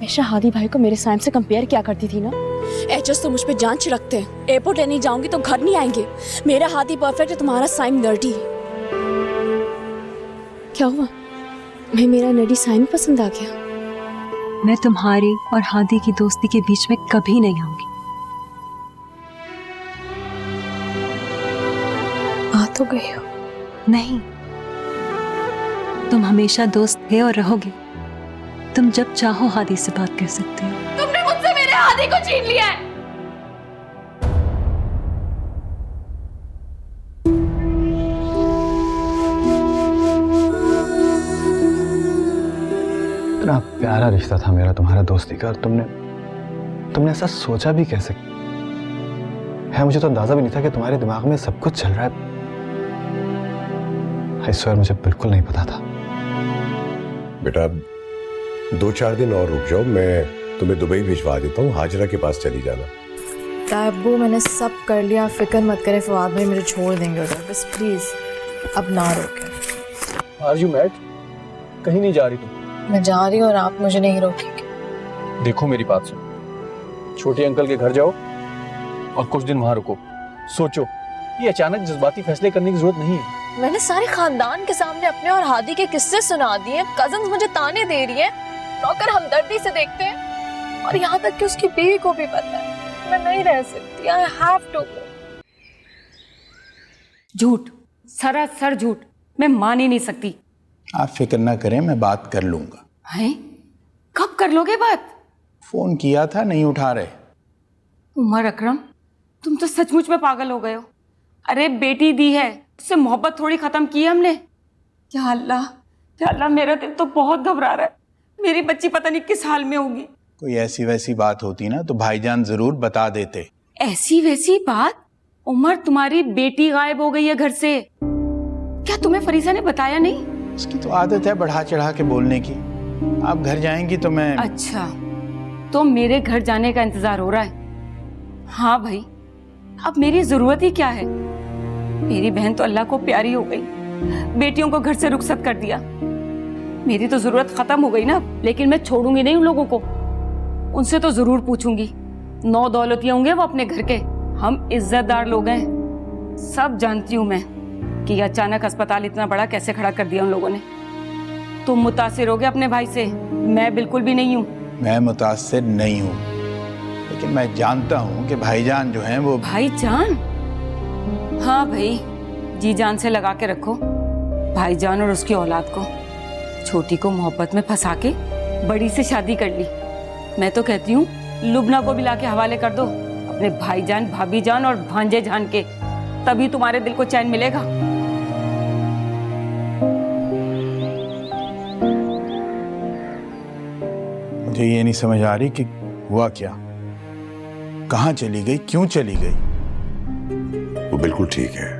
हमेशा हादी भाई को मेरे साइम से कंपेयर किया करती थी ना। एचएस तो मुझ पे जान छिड़कते हैं। एयरपोर्ट लेने जाऊंगी तो घर नहीं आएंगे। मेरा हादी परफेक्ट है, तुम्हारा साइम नर्डी। क्या हुआ? मैं मेरा नर्डी साइम पसंद आ गया? मैं तुम्हारी और हादी की दोस्ती के बीच में कभी नहीं आऊंगी। आ तो गई हो। नहीं, तुम हमेशा दोस्त थे और रहोगे। तुम जब चाहो हादी से बात कर सकते हो। तुमने मुझसे मेरे हादी को छीन लिया है। इतना प्यारा रिश्ता था मेरा तुम्हारा दोस्ती का, और तुमने ऐसा सोचा भी कैसे है? मुझे तो अंदाजा भी नहीं था कि तुम्हारे दिमाग में सब कुछ चल रहा है। आई स्वेयर मुझे बिल्कुल नहीं पता था। बेटा 2-4 दिन और रुक जाओ, मैं तुम्हें दुबई भिजवा देता हूँ। हाजरा के पास चली जाना। अब्बू मैंने सब कर लिया, फिक्र मत करे। फवाद भाई मुझे छोड़ देंगे उधर, बस प्लीज अब ना रोके। Are you mad? कहीं नहीं जा रही तुम? मैं जा रही हूँ और आप मुझे नहीं रोकेंगे। देखो मेरी बात सुनो, छोटे अंकल के घर जाओ और कुछ दिन वहां रुको। सोचो, ये अचानक जज्बाती फैसले करने की जरूरत नहीं है। मैंने सारे खानदान के सामने अपने और हादी के किस्से सुना दिए। कजन्स मुझे ताने दे रही है, नौकर हमदर्दी से देखते हैं, और यहाँ तक कि उसकी बीवी को भी पता है। मैं नहीं रह सकती। I have to go. झूठ, सरासर झूठ। मैं मान ही नहीं सकती। आप फिक्र ना करें, मैं बात कर लूंगा। हैं? कब कर लोगे बात? फोन किया था, नहीं उठा रहे। उमर अकरम, तुम तो सचमुच में पागल हो गए हो। अरे बेटी दी है, उससे मोहब्बत थोड़ी खत्म की है हमने। या अल्लाह, मेरा दिल तो बहुत घबरा रहा है। मेरी बच्ची पता नहीं किस हाल में होगी। कोई ऐसी वैसी बात होती ना तो भाईजान जरूर बता देते। ऐसी वैसी बात? उमर, तुम्हारी बेटी गायब हो गई है घर से। क्या तुम्हें फरीसा ने बताया नहीं? उसकी तो आदत है बढ़ा चढ़ा के बोलने की। आप घर जाएंगी तो मैं। अच्छा, तो मेरे घर जाने का इंतजार हो रहा है? हाँ भाई, अब मेरी जरूरत ही क्या है? मेरी बहन तो अल्लाह को प्यारी हो गई, बेटियों को घर से रुखसत कर दिया। मेरी तो जरूरत खत्म हो गई ना। लेकिन मैं छोड़ूंगी नहीं उन लोगों को। उनसे तो जरूर पूछूंगी। 9 दौलतियां होंगे वो अपने घर के। हम इज्जतदार लोग हैं। सब जानती हूं मैं कि अचानक अस्पताल इतना बड़ा कैसे खड़ा कर दिया उन लोगों ने। तुम मुतासिर हो गए अपने भाई से, मैं बिल्कुल भी नहीं हूँ। मैं मुतासिर नहीं हूँ, लेकिन मैं जानता हूँ कि भाईजान जो हैं वो। भाईजान? हाँ भाई, जी जान से लगा के रखो भाईजान और उसकी औलाद को। छोटी को मोहब्बत में फंसा के बड़ी से शादी कर ली। मैं तो कहती हूँ लुबना को भी लाके हवाले कर दो अपने भाईजान, भाभी जान और भांजे जान के। तभी तुम्हारे दिल को चैन मिलेगा। मुझे ये नहीं समझ आ रही कि हुआ क्या, कहाँ चली गई, क्यों चली गई? वो बिल्कुल ठीक है।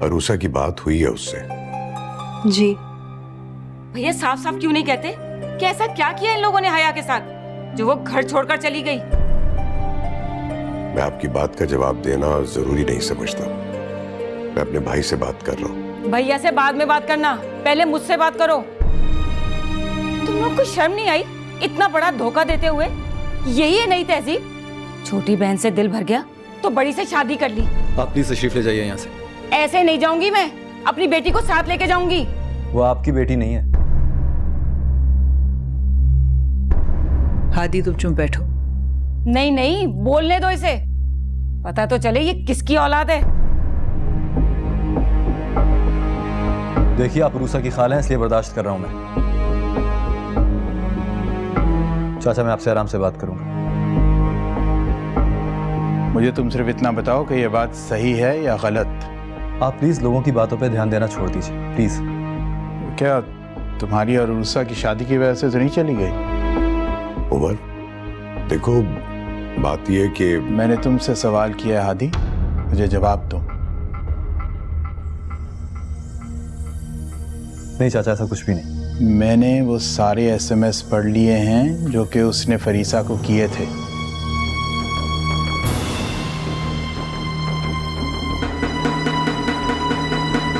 अरूसा की बात हुई है उससे। जी भैया, साफ साफ क्यों नहीं कहते कि ऐसा क्या किया इन लोगों ने हया के साथ जो वो घर छोड़कर चली गई? मैं आपकी बात का जवाब देना जरूरी नहीं समझता। मैं अपने भाई से बात कर रहा हूँ। भैया से बाद में बात करना, पहले मुझसे बात करो। तुम लोग को शर्म नहीं आई इतना बड़ा धोखा देते हुए? यही है नई तहजीब? छोटी बहन से दिल भर गया तो बड़ी से शादी कर ली। आप प्लीज तशरीफ ले जाइए यहाँ से। ऐसे नहीं जाऊंगी मैं, अपनी बेटी को साथ लेके जाऊंगी। वो आपकी बेटी नहीं है। हादी तुम चुप बैठो। नहीं नहीं, बोलने दो इसे, पता तो चले ये किसकी औलाद है। देखिए, आप रूसा की खाला हैं इसलिए बर्दाश्त कर रहा हूं मैं। चाचा, मैं आपसे आराम से बात करूंगा। मुझे तुम सिर्फ इतना बताओ कि यह बात सही है या गलत। आप प्लीज लोगों की बातों पे ध्यान देना छोड़ दीजिए प्लीज। क्या तुम्हारी और उर्सा की शादी की वजह से तो नहीं चली गई? उमर देखो, बात यह कि मैंने तुमसे सवाल किया हादी, मुझे जवाब दो। नहीं चाचा, ऐसा कुछ भी नहीं। मैंने वो सारे SMS पढ़ लिए हैं जो कि उसने फरीसा को किए थे।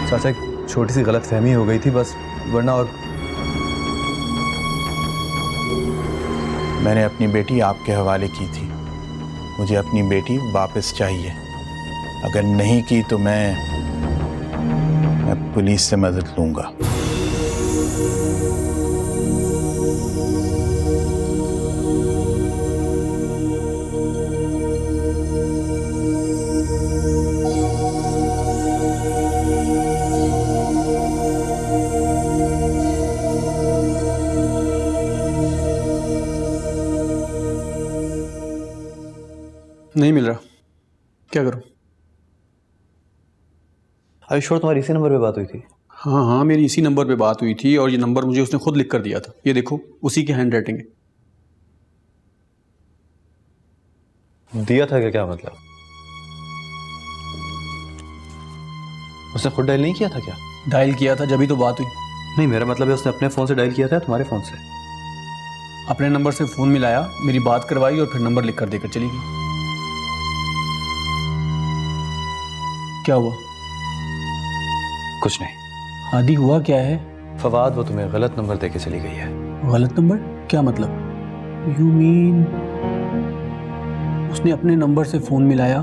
चाचा, एक छोटी सी गलतफहमी हो गई थी बस, वरना और। मैंने अपनी बेटी आपके हवाले की थी। मुझे अपनी बेटी वापस चाहिए। अगर नहीं की तो मैं पुलिस से मदद लूंगा। नहीं मिल रहा, क्या करूं? आयुष्वर, तुम्हारी इसी नंबर पे बात हुई थी? हाँ हाँ, मेरी इसी नंबर पे बात हुई थी और ये नंबर मुझे उसने खुद लिख कर दिया था। ये देखो, उसी की हैंड राइटिंग है। दिया था क्या? क्या मतलब? उसने खुद डायल नहीं किया था क्या? डायल किया था, जब ही तो बात हुई। नहीं, मेरा मतलब है उसने अपने फोन से डायल किया था, तुम्हारे फोन से? अपने नंबर से फोन मिलाया, मेरी बात करवाई और फिर नंबर लिख कर देकर चली गई। क्या हुआ? कुछ नहीं। हादी, हुआ क्या है? फवाद, वो तुम्हें गलत नंबर देके चली गई है। गलत नंबर? क्या मतलब? यू मीन उसने अपने नंबर से फोन मिलाया,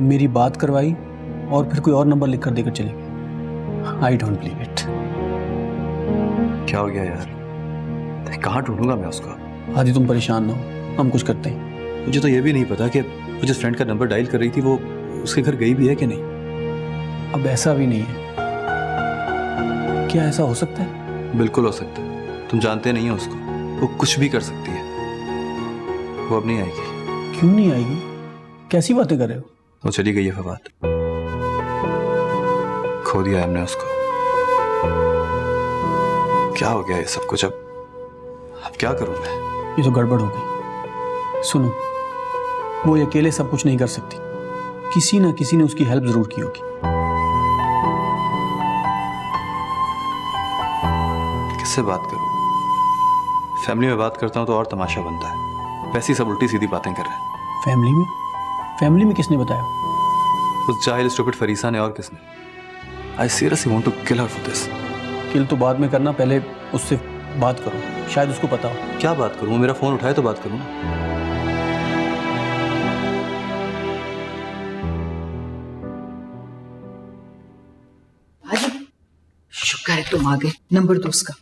मेरी बात करवाई और फिर कोई और नंबर लिख कर देकर चली गई? I don't believe it. क्या हो गया यार? कहाँ ढूंढूंगा मैं उसको? हादी, तुम परेशान ना हो, हम कुछ करते हैं। मुझे तो ये भी नहीं पता कि वो जिस फ्रेंड का नंबर डायल कर रही थी वो उसके घर गई भी है कि नहीं। अब ऐसा भी नहीं है। क्या ऐसा हो सकता है? बिल्कुल हो सकता है। तुम जानते नहीं हो उसको, वो कुछ भी कर सकती है। वो अब नहीं आएगी। क्यों नहीं आएगी? कैसी बातें कर रहे हो? वो चली गई है फवाद। खो दिया हमने उसको। क्या हो गया ये सब कुछ? अब क्या करूं मैं? ये तो गड़बड़ हो गई। सुनो, वो ये अकेले सब कुछ नहीं कर सकती। किसी ना किसी ने उसकी हेल्प जरूर की होगी। किससे बात करूं? फैमिली में बात करता हूं तो और तमाशा बनता है। वैसी सब उल्टी सीधी बातें कर रहे हैं। फैमिली में? फैमिली में किसने बताया? उस जाहिल स्टूपिड फरीसा ने। और किसने? I seriously want to kill her for this. Kill तो बाद में करना, पहले उससे बात करो, शायद उसको पता हो। क्या बात करूं? मेरा फोन उठाए तो बात करूं ना। शुक्र है तुम आ गए। नंबर दो उसका।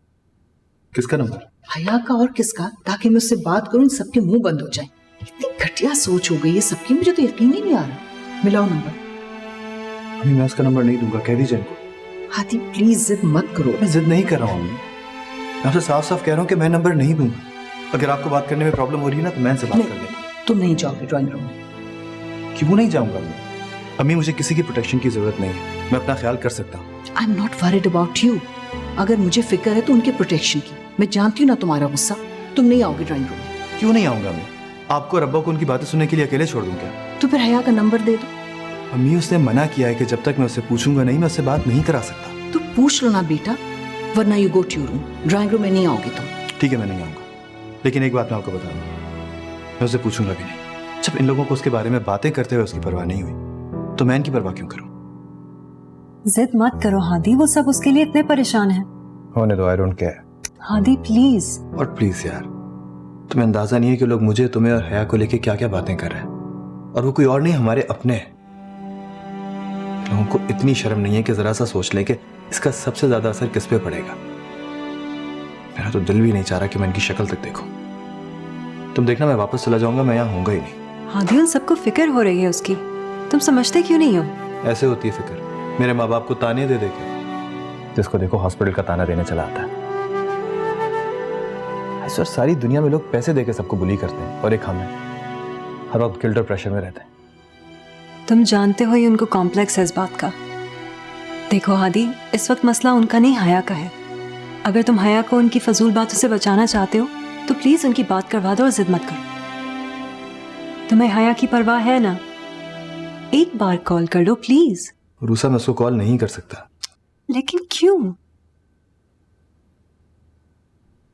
किसका नंबर? हया का और किसका, ताकि मैं उससे बात करूं, सबके मुंह बंद हो जाए। इतनी घटिया सोच हो गई है सबकी, मुझे तो यकीन ही नहीं आ रहा। मिलाओ नंबर। अम्मी, मैं उसका नंबर नहीं दूंगा, कह दीजिए इनको। हाथी प्लीज जिद मत करो। मैं जिद नहीं कर रहा हूँ अम्मी, मैं आपसे साफ साफ कह रहा हूँ कि मैं नंबर नहीं दूंगा। अगर आपको बात करने में प्रॉब्लम हो रही है ना तो मैं इनसे बात कर लेंगे। तुम नहीं जाओगे ड्राइंग रूम में। क्यों नहीं जाऊंगा अम्मी? अम्मी, मुझे किसी की प्रोटेक्शन की जरूरत नहीं है, मैं अपना ख्याल कर सकता हूँ। I am not worried about you. अगर मुझे फिक्र है तो उनके प्रोटेक्शन की। मैं जानती हूँ ना तुम्हारा गुस्सा। तुम नहीं आओगे ड्राइंग रूम में। क्यों नहीं आऊंगा अम्मी? आपको और अब्बा को उनकी बातें सुनने के लिए अकेले छोड़ दूं क्या? तो फिर हया का नंबर दे दो। अम्मी, उसने मना किया है कि जब तक मैं उससे पूछूंगा नहीं मैं उससे बात नहीं करा सकता। तो पूछ लो ना बेटा, वरना you go to room. Drawing room में नहीं आओगे तुम। ठीक है, मैं नहीं आऊंगा, लेकिन एक बात मैं आपको बता दूं, मैं उससे पूछूंगा भी नहीं। जब इन लोगों को उसके बारे में बातें करते हुए उसकी परवाह नहीं हुई तो मैं इनकी परवाह क्यों करूं? जिद मत करो हादी, वो सब उसके लिए इतने परेशान हैं। होने दो, I don't care. Hadi please. और प्लीज यार, तुम्हें अंदाजा नहीं है कि लोग मुझे, तुम्हें और हया को लेके क्या क्या बातें कर रहे हैं। और वो कोई और नहीं, हमारे अपने हैं। लोगों को इतनी शर्म नहीं है कि जरा सा सोच लें कि इसका सबसे ज्यादा असर किस पे पड़ेगा। मेरा तो दिल भी नहीं चाह रहा कि मैं इनकी शक्ल तक देखूं। तुम देखना, मैं वापस चला जाऊंगा, मैं यहाँ होऊंगा ही नहीं। हादी, उन सबको फिक्र हो रही है उसकी, तुम समझते क्यों नहीं हो? ऐसे होती है फिक्र, मेरे माँ बाप को ताने दे देके। जिसको देखो हॉस्पिटल का ताना देने चला आता है। सर, सारी दुनिया में लोग पैसे देके सबको बुली करते हैं और एक हमें हर वक्त गिल्ट और प्रेशर में रहते हैं। तुम जानते हो ही उनको कॉम्प्लेक्स है इस बात का। देखो हादी, इस वक्त मसला उनका नहीं हया का है। अगर तुम हया को उनकी फजूल बातों से बचाना चाहते हो तो प्लीज उनकी बात करवा दो और जिद मत करो। तुम्हें हया की परवाह है ना? एक बार कॉल कर लो प्लीज। रूसा, मैं उसको कॉल नहीं कर सकता। लेकिन क्यों?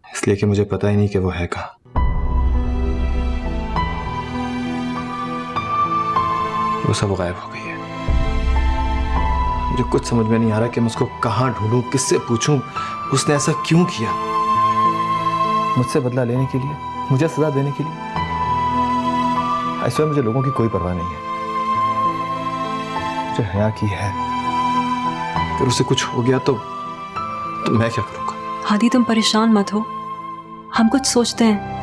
इसलिए कि मुझे पता ही नहीं कि वो है कहाँ। वो सब गायब हो गई है। मुझे कुछ समझ में नहीं आ रहा कि मैं उसको कहाँ ढूंढूं, किससे पूछूं, उसने ऐसा क्यों किया। मुझसे बदला लेने के लिए मुझे सजा देने के लिए? ऐसे मुझे लोगों की कोई परवाह नहीं है। मुझे हया की है, फिर उसे कुछ हो गया तो मैं क्या करूंगा? हादी तुम परेशान मत हो, हम कुछ सोचते हैं।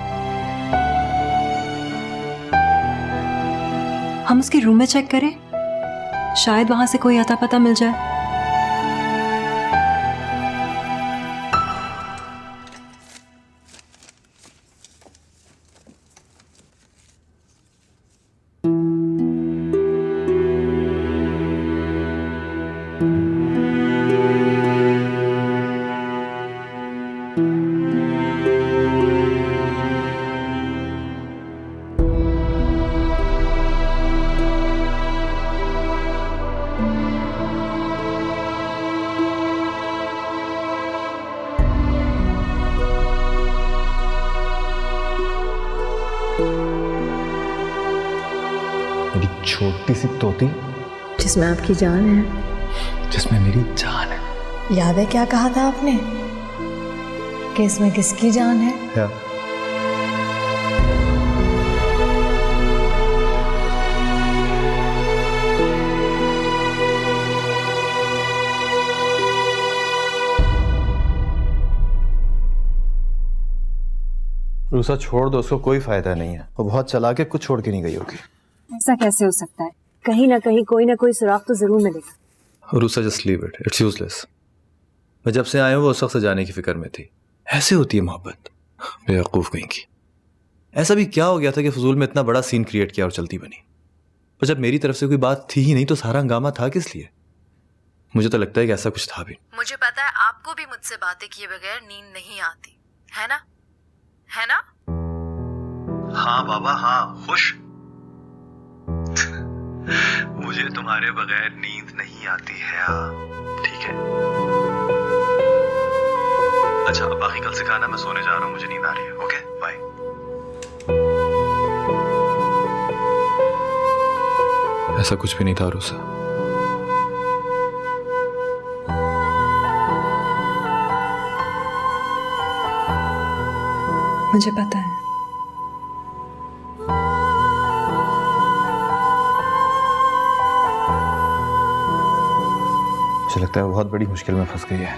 हम उसके रूम में चेक करें, शायद वहां से कोई अता पता मिल जाए। मेरी छोटी सी तोती जिसमें आपकी जान है। जिसमें मेरी जान है। याद है क्या कहा था आपने कि इसमें किसकी जान है? या रूसा छोड़ दो, उसको कोई फायदा नहीं है। वो बहुत चला के कुछ छोड़ के नहीं गई होगी। ऐसा कैसे हो सकता है? कहीं ना कहीं कोई ना कोई सुराग तो जरूर मिलेगा। RUSA just leave it, it's useless. मैं जब से आया हूं वो उस वक्त से जाने की फिक्र में थी। ऐसे होती है मोहब्बत, बेवकूफ कहीं की। ऐसा भी क्या हो गया था कि फजूल में इतना बड़ा सीन क्रिएट किया और चलती बनी? पर जब मेरी तरफ से कोई बात थी ही नहीं तो सारा हंगामा था किस लिए? मुझे तो लगता है कि ऐसा कुछ था भी। मुझे पता है आपको भी मुझसे बातें किए बगैर नींद नहीं आती है ना? है ना? हाँ बाबा हाँ, खुश। मुझे तुम्हारे बगैर नींद नहीं आती है। ठीक है, अच्छा अब बाकी कल सिखाना। मैं सोने जा रहा हूँ, मुझे नींद आ रही है। Okay bye. ऐसा कुछ भी नहीं था रूसा। मुझे पता है। मुझे लगता है वो बहुत बड़ी मुश्किल में फंस गई है,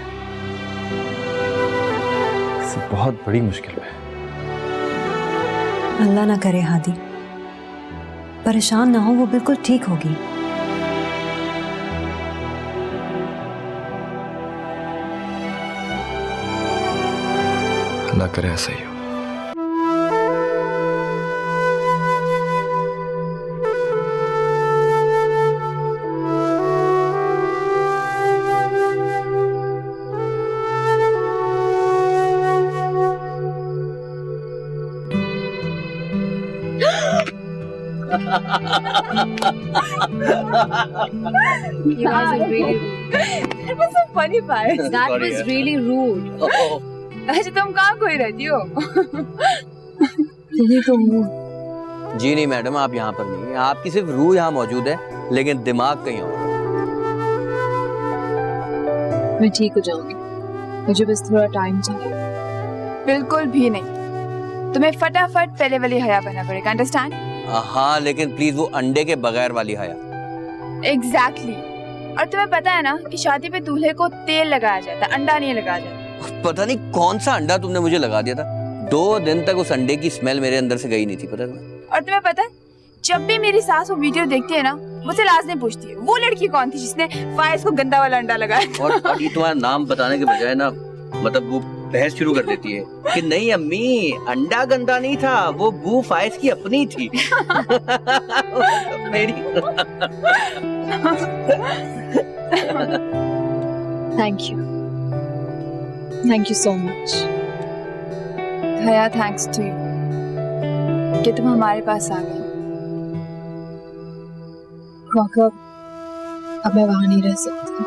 किसी बहुत बड़ी मुश्किल में। अल्लाह ना करे हादी, परेशान ना हो, वो बिल्कुल ठीक होगी। अल्लाह करे ऐसा ही हो। अच्छा तुम कहाँ कोई रहती हो? जी नहीं मैडम, आप यहाँ पर नहीं, आपकी सिर्फ रूह यहाँ मौजूद है लेकिन दिमाग कहीं और। मैं ठीक हो जाऊंगी, मुझे बस थोड़ा टाइम चाहिए। बिल्कुल भी नहीं, तुम्हें फटाफट पहले वाली हया बनना पड़ेगा, अंडरस्टैंड? हाँ लेकिन प्लीज वो अंडे के बगैर वाली हया। एग्जैक्टली। और तुम्हें पता है ना कि शादी पे दूल्हे को तेल लगाया जाता है, अंडा नहीं लगाया जाता। पता नहीं कौन सा अंडा तुमने मुझे लगा दिया था, 2 दिन तक उस अंडे की स्मेल मेरे अंदर से गई नहीं थी, पता है? और तुम्हें पता है जब भी मेरी सास वो वीडियो देखती है ना, मुझसे लाजमी पूछती है वो लड़की कौन थी जिसने फायज को गंदा वाला अंडा लगाया। और ये तुम्हारा नाम बताने के बजाय ना मतलब वो बहस शुरू कर देती है कि नहीं अम्मी, अंडा गंदा नहीं था, वो बू फायज की अपनी थी। मेरी। थैंक यू सो मच हया, थैंक्स टू यू कि तुम हमारे पास आ गए। अब मैं वहां नहीं रह सकती।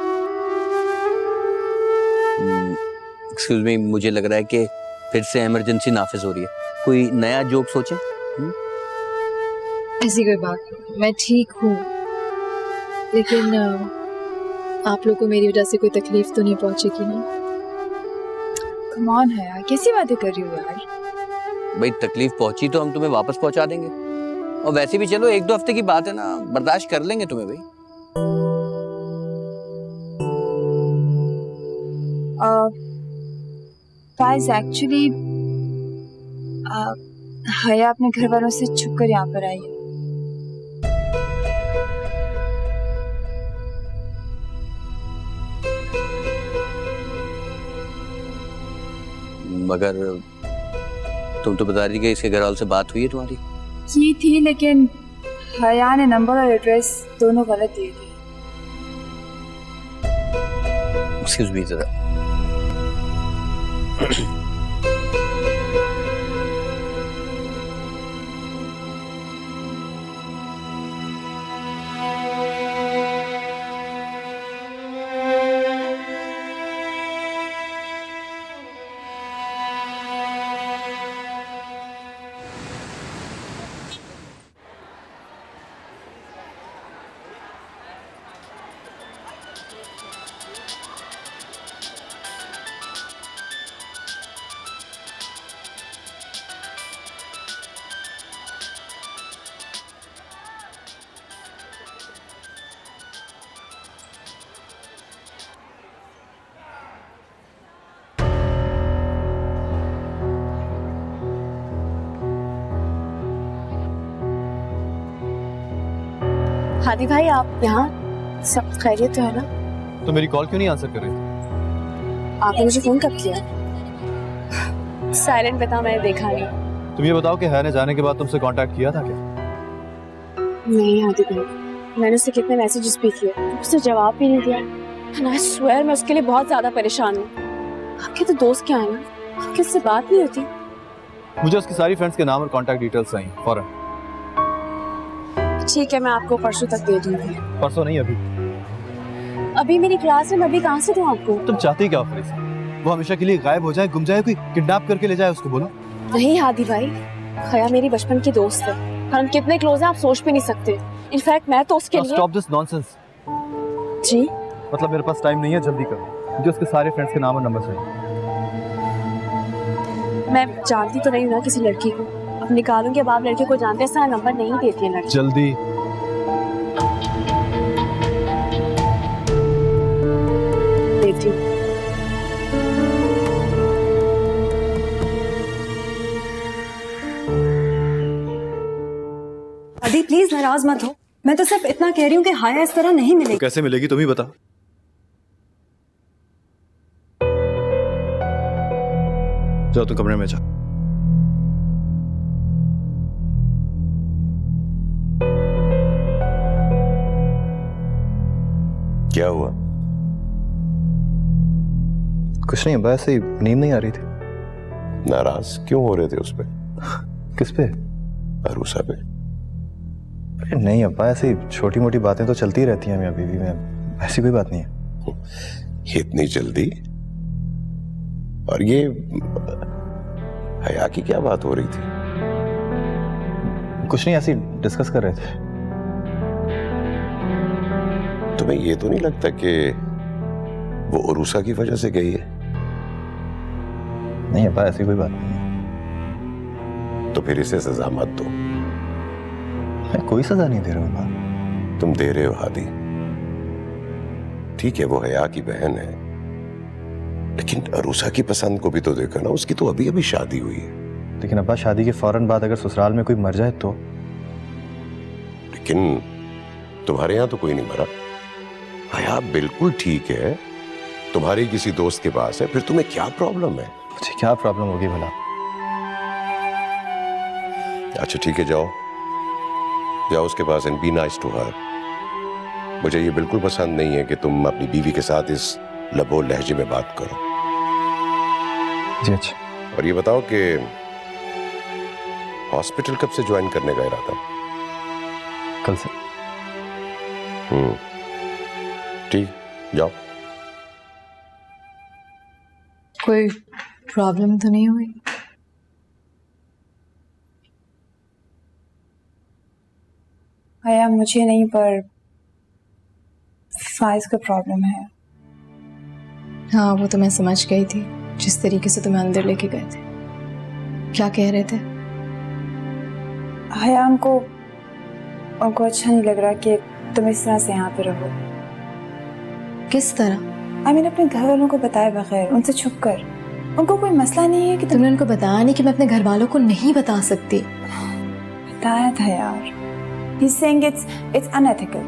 एक्सक्यूज मी, मुझे लग रहा है कि फिर से इमरजेंसी नाफिज हो रही है, कोई नया जोक सोचे? ऐसी कोई बात नहीं, मैं ठीक हूँ, लेकिन आप लोगों को मेरी वजह से कोई तकलीफ तो नहीं पहुंचेगी ना? कम ऑन है यार, कैसी बातें कर रही हो यार? भाई तकलीफ पहुंची तो हम तुम्हें वापस पहुंचा देंगे, और वैसे भी चलो 1-2 हफ्ते की बात है ना, बर्दाश्त कर लेंगे तुम्हें भाई। गाइस एक्चुअली हया अपने घर वालों से छुप कर यहाँ पर आई है। मगर तुम तो बता रही थी कि इसके घर वालों से बात हुई है तुम्हारी। की थी, लेकिन हया ने नंबर और एड्रेस दोनों गलत दिए थे। एक्सक्यूज मी जरा। हादी भाई आप यहाँ, सब खैरियत तो है ना? तो मेरी कॉल क्यों नहीं आंसर कर रही थी? आपने मुझे फोन कब किया? साइलेंट बता, मैंने देखा नहीं। तुम ये बताओ कि है ने जाने के बाद तुमसे कांटेक्ट किया था क्या? नहीं हादी भाई, मैंने उससे कितने मैसेजेस भी किए, उसने जवाब भी नहीं दिया। And I swear मैं उसके लिए बहुत ज्यादा परेशान हूँ। आपके तो दोस्त क्या है ना, आपकी उससे बात नहीं होती? मुझे उसकी सारी फ्रेंड्स के नाम और कांटेक्ट डिटेल्स चाहिए फौरन। ठीक है, मैं आपको परसों तक दे दूंगी। परसों नहीं, अभी। अभी मेरी क्लास है, मैं अभी कहाँ से दूँ आपको? तुम चाहती क्या ऑफिस? वो हमेशा के लिए गायब हो जाए, गुम जाए, कोई किडनैप करके ले जाए, उसको बोलो। नहीं हादी भाई, खया मेरी बचपन की दोस्त है, हम कितने क्लोज हैं आप सोच भी नहीं सकते। इनफैक्ट मैं तो उसके लिए। Stop this nonsense. जी मतलब मेरे पास टाइम नहीं है, जल्दी करो, मुझे उसके सारे फ्रेंड्स के नाम और नंबर चाहिए। मैं जानती तो नहीं हूँ ना किसी लड़की को, अब निकालूंगी। अब आप लड़के को जानते हैं, सारा नंबर नहीं देती है लड़की। जल्दी। देती हूँ। आदि प्लीज नाराज मत हो, मैं तो सिर्फ इतना कह रही हूँ कि हाया इस तरह नहीं मिलेगी। कैसे मिलेगी तुम ही बताओ। जाओ तुम कमरे में जा। क्या हुआ? कुछ नहीं, बस ऐसे ही नींद नहीं आ रही थी। नाराज क्यों हो रहे थे उस पे? किस पे? अरूसा पे। अरे नहीं अब्बा, ऐसी छोटी मोटी बातें तो चलती रहती हैं मियां बीवी में, ऐसी कोई बात नहीं है। इतनी जल्दी? और ये हया की क्या बात हो रही थी? कुछ नहीं, ऐसी डिस्कस कर रहे थे। तुम्हें ये तो नहीं लगता कि वो अरूसा की वजह से गई है? नहीं अब्बा, ऐसी कोई बात नहीं है। तो फिर इसे सजा मत दो। मैं कोई सजा नहीं दे रहा हूँ। तुम दे रहे हो हादी। ठीक है वो हया की बहन है, लेकिन अरूसा की पसंद को भी तो देखो ना, उसकी तो अभी अभी शादी हुई है। लेकिन अब्बा, शादी के फौरन बाद अगर ससुराल में कोई मर जाए तो? लेकिन तुम्हारे यहां तो कोई नहीं मरा। हया बिल्कुल ठीक है, तुम्हारी किसी दोस्त के पास है, फिर तुम्हें क्या प्रॉब्लम है? मुझे क्या प्रॉब्लम होगी भला? अच्छा ठीक है, जाओ जाओ उसके पास and be nice to her. मुझे ये बिल्कुल पसंद नहीं है कि तुम अपनी बीवी के साथ इस लबो लहजे में बात करो। जी अच्छा। और ये बताओ कि हॉस्पिटल कब से ज्वाइन करने का इरादा? कल से। ठीक, जाओ। कोई प्रॉब्लम तो नहीं हुई? आया मुझे नहीं, पर फाइज का प्रॉब्लम है। हाँ वो तो मैं समझ गई थी, जिस तरीके से तुम्हें अंदर लेके गए थे। क्या कह रहे थे? हया उनको अच्छा नहीं लग रहा कि तुम इस तरह से यहाँ पे रहो। किस तरह? अपने घर वालों को बताए बगैर, उनसे छुप कर। उनको कोई मसला नहीं है कि तुमने उनको बताया नहीं कि मैं अपने घर वालों को नहीं बता सकती? बताया था यार। He's saying it's unethical.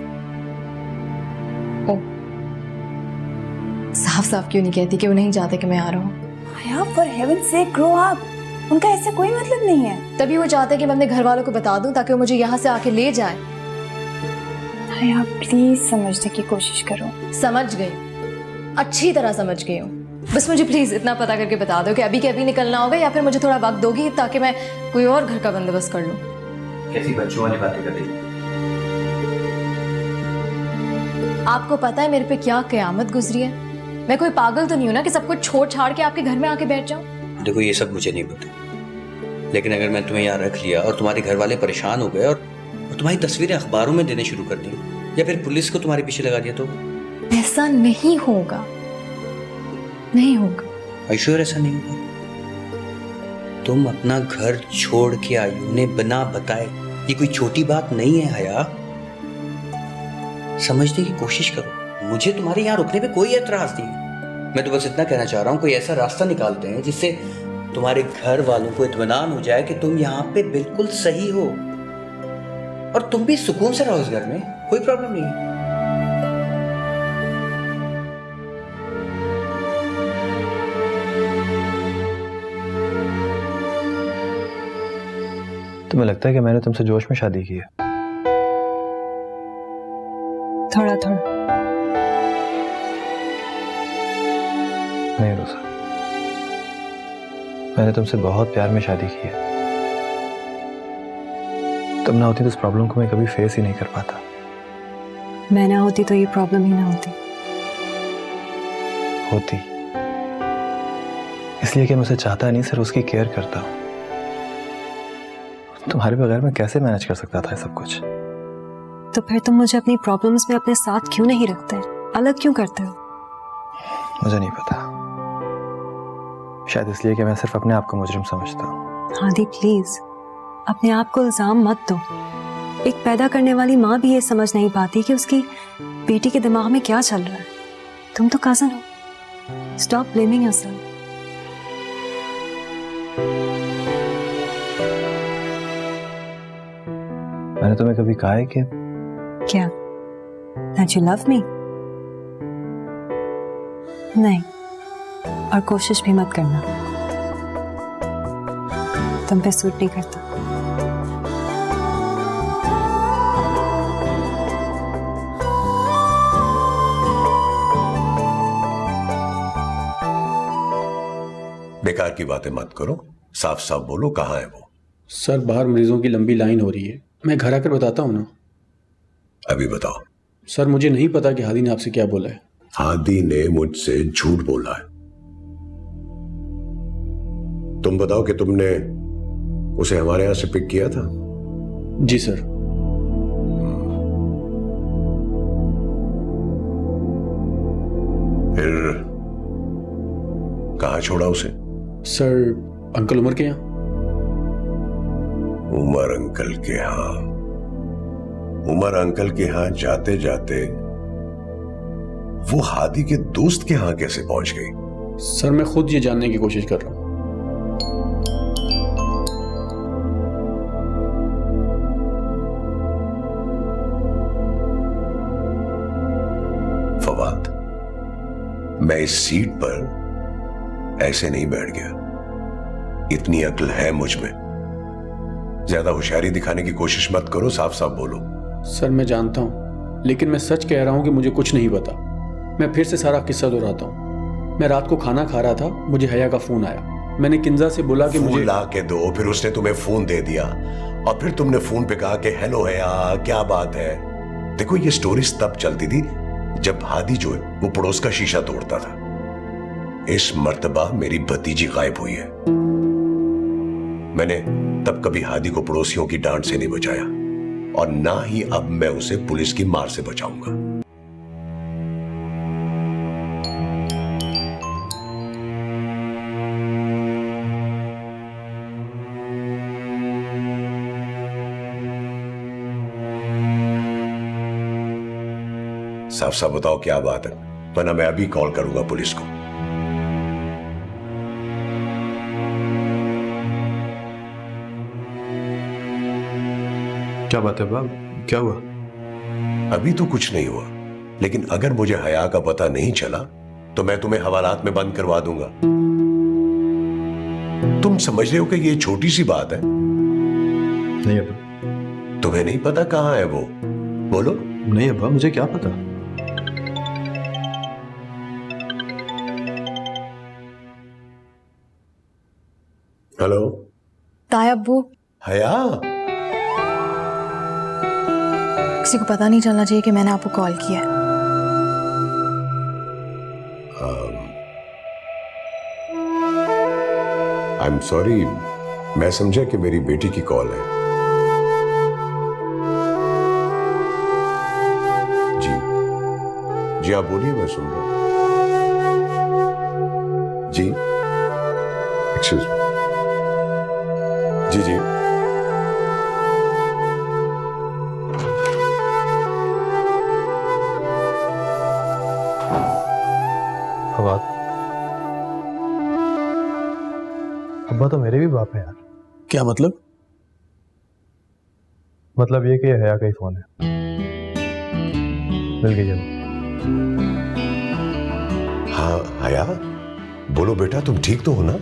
साफ साफ क्यों नहीं कहती कि वो नहीं चाहते कि मैं आ रहा हूँ? हया, for heaven's sake, grow up. उनका ऐसा कोई मतलब नहीं है। तभी वो चाहते कि मैं अपने घर वालों को बता दूं ताकि वो मुझे यहाँ से आके ले जाए। हया, प्लीज समझने की कोशिश करो। समझ गई, अच्छी तरह समझ गई हूँ। बस मुझे प्लीज इतना पता करके बता दो कि अभी के अभी निकलना होगा या फिर मुझे थोड़ा वक्त दोगी ताकि मैं कोई और घर का बंदोबस्त कर लूँ। कैसी बच्चों वाली बातें कर रही है? आपको पता है मेरे पे क्या कयामत गुजरी है? मैं कोई पागल तो नहीं हूँ ना कि सब कुछ छोड़ छाड़ के आपके घर में आके बैठ जाऊँ? देखो ये सब मुझे नहीं पता, लेकिन अगर मैं तुम्हें यहाँ रख लिया और तुम्हारे घर वाले परेशान हो गए और तुम्हारी तस्वीरें अखबारों में देने शुरू कर दी या फिर पुलिस को तुम्हारे पीछे लगा दिया तो? ऐसा नहीं होगा, नहीं होगा। ऐश्वर्य ऐसा नहीं होगा? तुम अपना घर छोड़ के आई, उन्हें बिना बताए, ये कोई छोटी बात नहीं है हया। समझने की कोशिश करो। मुझे तुम्हारे यहाँ रुकने पे कोई एतराज नहीं है। मैं तो बस इतना कहना चाह रहा हूँ कोई ऐसा रास्ता निकालते हैं जिससे तुम्हारे घर वालों को इत्मीनान हो जाए कि तुम यहाँ पे बिल्कुल सही हो और तुम भी सुकून से रहो इस घर में, कोई प्रॉब्लम नहीं है। तुम्हें लगता है कि मैंने तुमसे जोश में शादी की है? थोड़ा थोड़ा। नहीं रोजा, मैंने तुमसे बहुत प्यार में शादी की है। तुम ना होती तो इस प्रॉब्लम को मैं कभी फेस ही नहीं कर पाता। मैं ना होती तो ये प्रॉब्लम ही ना होती। होती इसलिए कि मैं उसे चाहता नहीं, सिर्फ उसकी केयर करता हूं। तुम्हारे बगैर मैं कैसे मैनेज कर सकता था ये सब कुछ? तो फिर तुम मुझे अपनी प्रॉब्लम्स में अपने साथ क्यों नहीं रखते, अलग क्यों करते हो? मुझे नहीं पता, शायद इसलिए कि मैं सिर्फ अपने आप को मुजरिम समझता हूँ। हादी प्लीज अपने आप को इल्जाम मत दो। एक पैदा करने वाली माँ भी ये समझ नहीं पाती कि उसकी बेटी के दिमाग में क्या चल रहा है। तुम तो कजन हो, स्टॉप ब्लेमिंग योरसेल्फ। मैंने तुम्हें कभी कहा है कि क्या? That you love me? नहीं, और कोशिश भी मत करना, तुम पे सूट नहीं करता। बेकार की बातें मत करो, साफ साफ बोलो कहाँ है वो? सर बाहर मरीजों की लंबी लाइन हो रही है, मैं घर आकर बताता हूँ ना। अभी बताओ। सर मुझे नहीं पता कि हादी ने आपसे क्या बोला है। हादी ने मुझसे झूठ बोला है। तुम बताओ कि तुमने उसे हमारे यहां से पिक किया था? जी सर। फिर कहाँ छोड़ा उसे? सर अंकल उमर के यहाँ। उमर अंकल के यहाँ? उमर अंकल के यहाँ जाते जाते वो हादी के दोस्त के यहाँ कैसे पहुंच गई? सर मैं खुद ये जानने की कोशिश कर रहा हूं। फवाद, मैं इस सीट पर ऐसे नहीं बैठ गया। इतनी अक्ल है मुझ में। ज्यादा होशियारी दिखाने की कोशिश मत करो, साफ साफ बोलो। सर मैं जानता हूं, लेकिन मैं सच कह रहा हूं कि मुझे कुछ नहीं पता। मैं फिर से सारा किस्सा दोहराता हूं। मैं रात को खाना खा रहा था, मुझे हया का फोन आया। मैंने किंजा से बोला कि मुझे ला के दो, फिर उसने तुम्हें फोन दे दिया और फिर तुमने फोन पे कहा कि हेलो हया, क्या बात है? देखो ये स्टोरीज तब चलती थी जब हादी जो है वो पड़ोस का शीशा तोड़ता था। इस मर्तबा मेरी भतीजी गायब हुई है। मैंने तब कभी हादी को पड़ोसियों की डांट से नहीं बचाया और ना ही अब मैं उसे पुलिस की मार से बचाऊंगा। साफ साफ बताओ क्या बात है, वरना मैं अभी कॉल करूंगा पुलिस को। क्या बात है बाब, क्या हुआ? अभी तो कुछ नहीं हुआ, लेकिन अगर मुझे हया का पता नहीं चला तो मैं तुम्हें हवालात में बंद करवा दूंगा। तुम समझ रहे हो कि ये छोटी सी बात है? नहीं अब्बा। तुम्हें नहीं पता कहाँ है वो? बोलो। नहीं अब्बा, मुझे क्या पता। हेलो ताया अब्बू, हया, किसी को पता नहीं चलना चाहिए कि मैंने आपको कॉल किया है। आई एम सॉरी, मैं समझा कि मेरी बेटी की कॉल है। जी जी, आप बोलिए, मैं सुन रहा हूं। जी, एक्सक्यूज मी। जी जी, फवाद, अब्बा तो मेरे भी बाप है यार। क्या मतलब? मतलब ये कि ये हया का ही फोन है। मिल गई जब। हाँ हया, बोलो बेटा, तुम ठीक तो हो ना?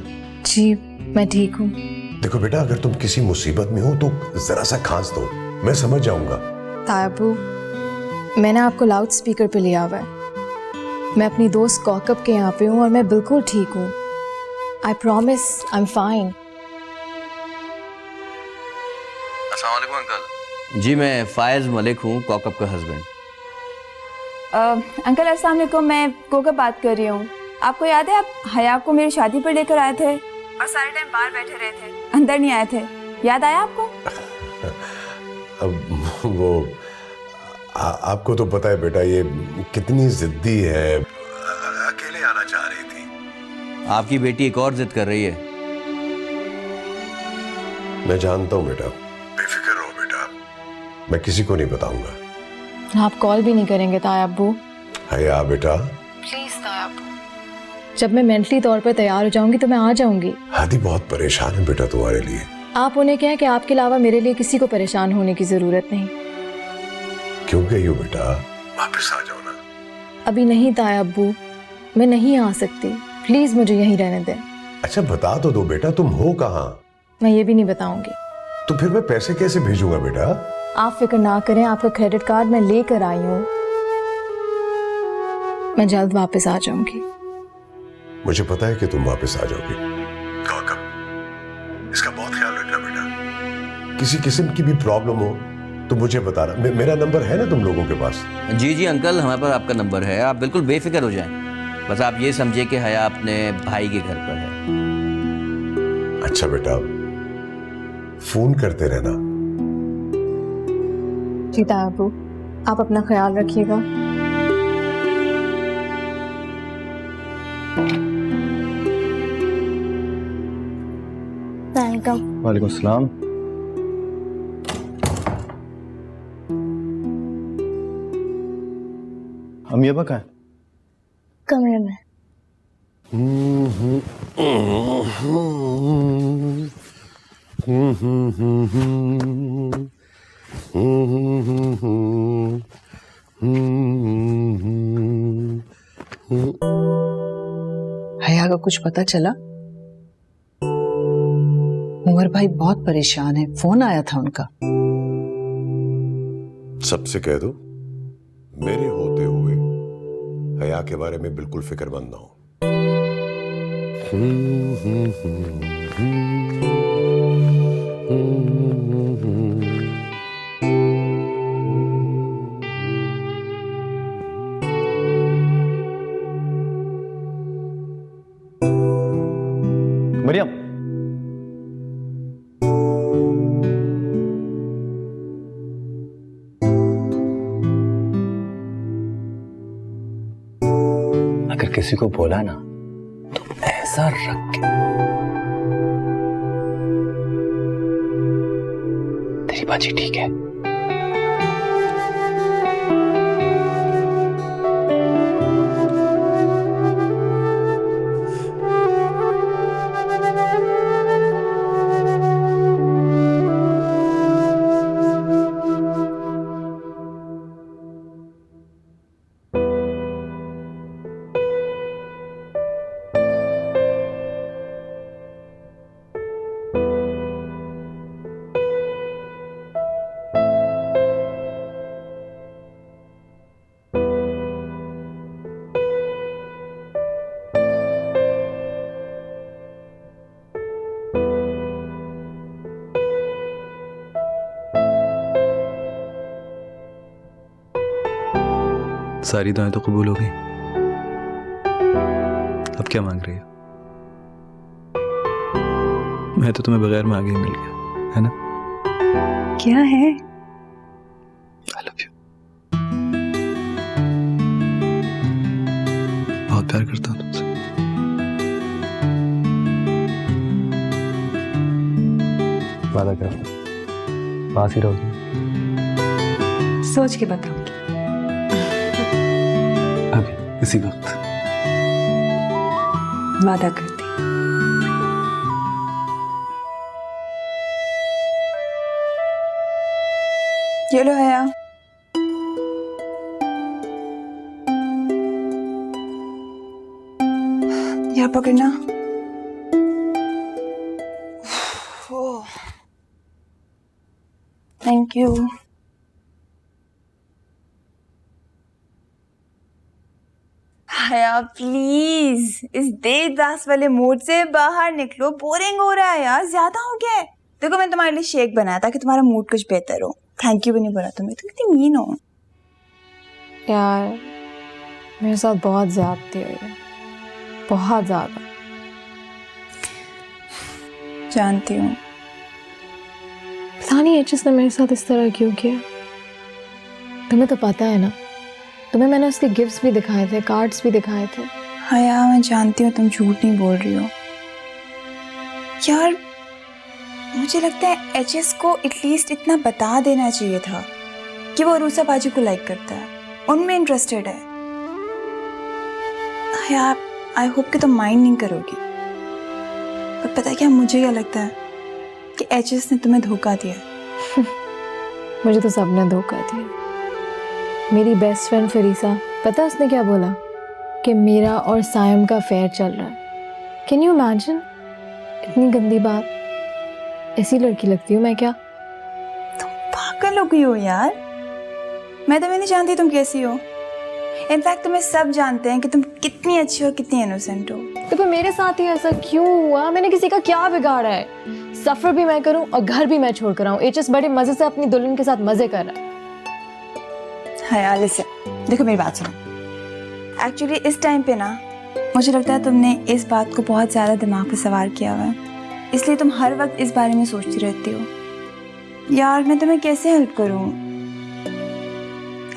जी मैं ठीक हूँ। देखो बेटा, अगर तुम किसी मुसीबत में हो तो जरा सा खांस दो, मैं समझ जाऊंगा। ताया अब्बू, मैंने आपको लाउड स्पीकर पे लिया हुआ है। मैं अपनी दोस्त कौकब के यहाँ पे हूँ और मैं बिल्कुल ठीक हूँ। I promise I am fine. अस्सलाम वालेकुम अंकल। जी मैं फायज मलिक हूँ, कौकब का हस्बैंड। अंकल अस्सलाम वालेकुम, मैं कोकब बात कर रही हूँ। आपको याद है आप हया को मेरी शादी पर लेकर आए थे और सारे टाइम बाहर बैठे रहे थे, अंदर नहीं आए थे, याद आया आपको? अब वो आपको तो पता है बेटा, ये कितनी जिद्दी है, अकेले आना चाह रही थी। आपकी बेटी एक और जिद कर रही है। मैं जानता हूँ बेटा, बेफिक्र रहो बेटा, मैं किसी को नहीं बताऊंगा। आप कॉल भी नहीं करेंगे ताया अब्बू? हया बेटा, प्लीज ताया अब्बू, जब मैं मेंटली तौर पर तैयार हो जाऊंगी तो मैं आ जाऊंगी। हादी बहुत परेशान है बेटा तुम्हारे लिए। आप उन्हें कहें कि आपके अलावा मेरे लिए किसी को परेशान होने की जरूरत नहीं। क्यों गई हो बेटा, वापस आ जाओ ना। अभी नहीं ताया अब्बू, मैं नहीं आ सकती, प्लीज मुझे यहीं रहने दें। अच्छा बता तो दो बेटा, तुम हो कहाँ? मैं ये भी नहीं बताऊंगी। तो फिर मैं पैसे कैसे भेजूंगा बेटा? आप फिक्र ना करें, आपका क्रेडिट कार्ड मैं लेकर आई हूँ, मैं जल्द वापस आ जाऊंगी। मुझे पता है कि तुम वापस आ जाओगी। कौकब, इसका बहुत ख्याल रखना बेटा। किसी किस्म की भी प्रॉब्लम हो तो मुझे बताना। मेरा नंबर है ना तुम लोगों के पास? जी जी अंकल, हमारे पास आपका नंबर है, आप बिल्कुल बेफिक्र हो जाएं। बस आप ये समझिए कि हया अपने भाई के घर पर है। अच्छा बेटा, फोन करते रहना। जी ताया अब्बू, आप अपना ख्याल रखिएगा। वालेकुम सलाम। अम्मी अब्बा कहाँ हैं? कमरे में। हया का कुछ पता चला? उमर भाई बहुत परेशान है, फोन आया था उनका। सबसे कह दो मेरे होते हुए हया के बारे में बिल्कुल फिक्रमंद ना हो। मरियम, अगर किसी को बोला ना तो ऐसा रख के तेरी बाजी ठीक है। सारी दुआएं तो कबूल हो गई, अब क्या मांग रही हो? मैं तो तुम्हें बगैर मांगे ही मिल गया, है ना? क्या है? I love you. बहुत प्यार करता हूँ तुमसे। वादा करो, पास ही रहोगी। सोच के बताऊंगी। अभी इसी वक्त वादा करती। ये लो हया। यहाँ पकड़ना। Thank you. हया प्लीज इस देवदास वाले मूड से बाहर निकलो, बोरिंग हो रहा है यार, ज्यादा हो गया है। देखो मैं तुम्हारे लिए शेक बनाया ताकि तुम्हारा मूड कुछ बेहतर हो। थैंक यू भी नहीं बोला तुम्हें, तुम इतनी मीन हो यार। मेरे साथ बहुत ज्यादती हुई है, बहुत ज्यादा। जानती हूँ। पता नहीं एचएस ने मेरे साथ इस तरह क्यों किया। तुम्हें तो पता है ना, तुम्हें मैंने उसके गिफ्ट्स भी दिखाए थे, कार्ड्स भी दिखाए थे। हया मैं जानती हूँ तुम झूठ नहीं बोल रही हो यार। मुझे लगता है एचएस को एटलीस्ट इतना बता देना चाहिए था कि वो रूसा बाजी को लाइक करता है, उनमें इंटरेस्टेड है। हया आई होप कि तुम माइंड नहीं करोगी, पर पता है क्या, मुझे क्या लगता है कि एचएस ने तुम्हें धोखा दिया है। मुझे तो सबने धोखा दिया। मेरी बेस्ट फ्रेंड फरीसा, पता है उसने क्या बोला? कि मेरा और सायम का अफेयर चल रहा है। Can you imagine? इतनी गंदी बात। ऐसी लड़की लगती हूँ मैं क्या? तुम पागल हो गई हो यार। मैं तुम्हें नहीं जानती तुम कैसी हो। इनफैक्ट तुम्हें सब जानते हैं कि तुम कितनी अच्छी और कितनी इनोसेंट हो। तो फिर मेरे साथ ही ऐसा क्यों हुआ? मैंने किसी का क्या बिगाड़ा है? सफर भी मैं करूं और घर भी मैं छोड़ कर आऊं। एचएस बड़े मजे से अपनी दुल्हन के साथ मजे कर रहा है। हया लिसन, देखो मेरी बात सुनो। एक्चुअली इस टाइम पे ना मुझे लगता है तुमने इस बात को बहुत ज्यादा दिमाग पे सवार किया हुआ है, इसलिए तुम हर वक्त इस बारे में सोचती रहती हो। यार मैं तुम्हें कैसे हेल्प करूं?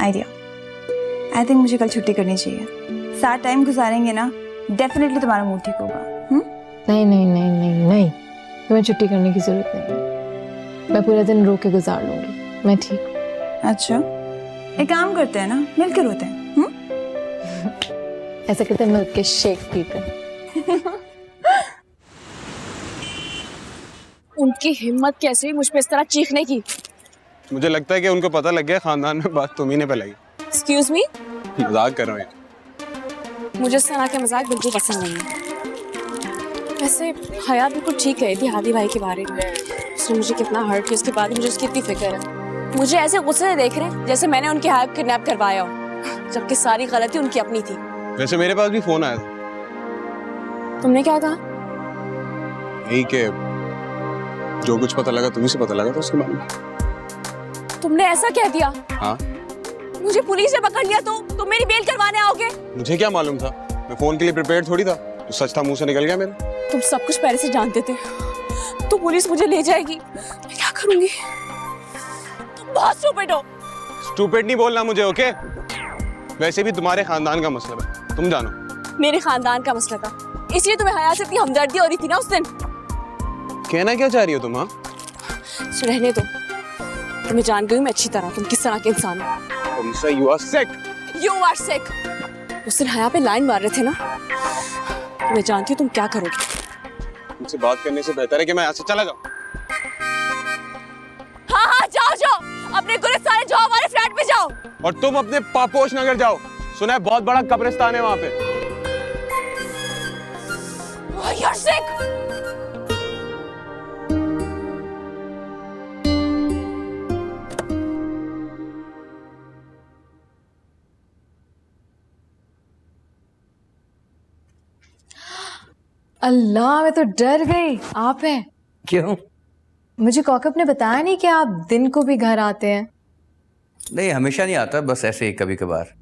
आइडिया, आई थिंक मुझे कल छुट्टी करनी चाहिए। साथ टाइम गुजारेंगे ना, डेफिनेटली तुम्हारा मूड ठीक होगा। नहीं नहीं नहीं नहीं नहीं, तुम्हें छुट्टी करने की जरूरत नहीं है। मैं पूरा दिन रो के गुजार लूंगी, मैं ठीक हूँ। अच्छा, एक काम करते हैं ना, मिलकर रोते हैं। ऐसा करते हैं, मिलके शेक पीते हैं। उनकी हिम्मत कैसे हुई मुझ पे इस तरह चीखने की? मुझे लगता है कि उनको पता लग गया खानदान में, बात तुम्ही ने फैलाई। एक्सक्यूज मी, मजाक कर रहा हूँ यार। मुझे इस तरह के मजाक बिल्कुल पसंद नहीं है। वैसे हया बिल्कुल ठीक कही थी हादी भाई के बारे में। उसने मुझे कितना हर्ट किया, उसके बाद मुझे उसकी इतनी फिक्र है। मुझे ऐसे गुस्से से देख रहे हैं जैसे मैंने उनके हया को किडनैप करवाया हो, जबकि सारी गलती उनकी अपनी थी। वैसे मेरे पास भी फोन आया था। तुमने क्या कहा? यही कि जो कुछ पता लगा तुम्ही से पता लगा था उसके बारे में। तुमने ऐसा कह दिया? हाँ। मुझे पुलिस ने पकड़ लिया तो तुम मेरी बेल करवाने आओगे? मुझे क्या मालूम था, मैं फोन के लिए प्रिपेयर थोड़ी था। जो सच था मुंह से निकल गया मेरे। तुम सब कुछ पहले से जानते थे। तो पुलिस मुझे ले जाएगी, मैं क्या करूंगी? तुम बहुत स्टूपिड हो। स्टूपिड नहीं बोलना मुझे, ओके? वैसे भी तुम्हारे खानदान का मसला है, तुम जानो। मेरे खानदान का मसला था, इसलिए तुम्हें हया से इतनी हमदर्दी हो रही थी ना उस दिन। कहना क्या चाह रही हो तुम? हाँ, रहने दो, तुम्हें जान गई मैं अच्छी तरह तुम किस तरह के इंसान हो। You are sick. You are sick. उस दिन हया पे लाइन मार रहे थे ना, मैं जानती हूँ तुम क्या करोगे। मुझसे बात करने से बेहतर है कि मैं यहाँ से चला जाऊँ। हाँ हाँ जाओ जाओ, अपने गुलिस्तान जाओ, हमारे फ्लैट में जाओ। और तुम अपने पापोश नगर जाओ, सुना है बहुत बड़ा कब्रिस्तान है वहाँ पे। Oh, you're sick. अल्लाह, मैं तो डर गई। आप हैं? क्यों? मुझे कॉकअप ने बताया नहीं कि आप दिन को भी घर आते हैं। नहीं, हमेशा नहीं आता, बस ऐसे ही कभी कभार।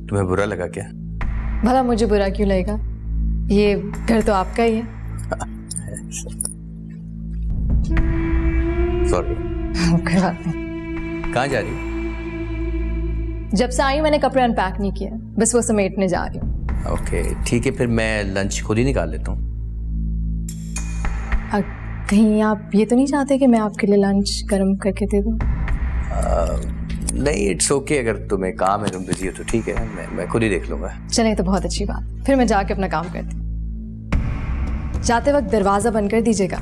तुम्हें बुरा लगा क्या? भला मुझे बुरा क्यों लगेगा? ये घर तो आपका ही है। सॉरी। कोई बात नहीं। कहाँ जा रही हो? जब से आई मैंने कपड़े अनपैक नहीं किया, बस वो समेटने जा रही हूँ। ओके ठीक है, फिर मैं लंच खुद ही निकाल लेता हूँ। कहीं आप ये तो नहीं चाहते कि मैं आपके लिए लंच गर्म करके दे दूँ? नहीं, इट्स ओके। अगर तुम्हें काम है, तुम बिजी हो तो ठीक है, मैं खुद ही देख लूंगा। चले तो बहुत अच्छी बात, फिर मैं जाके अपना काम करती हूँ। जाते वक्त दरवाजा बंद कर दीजिएगा।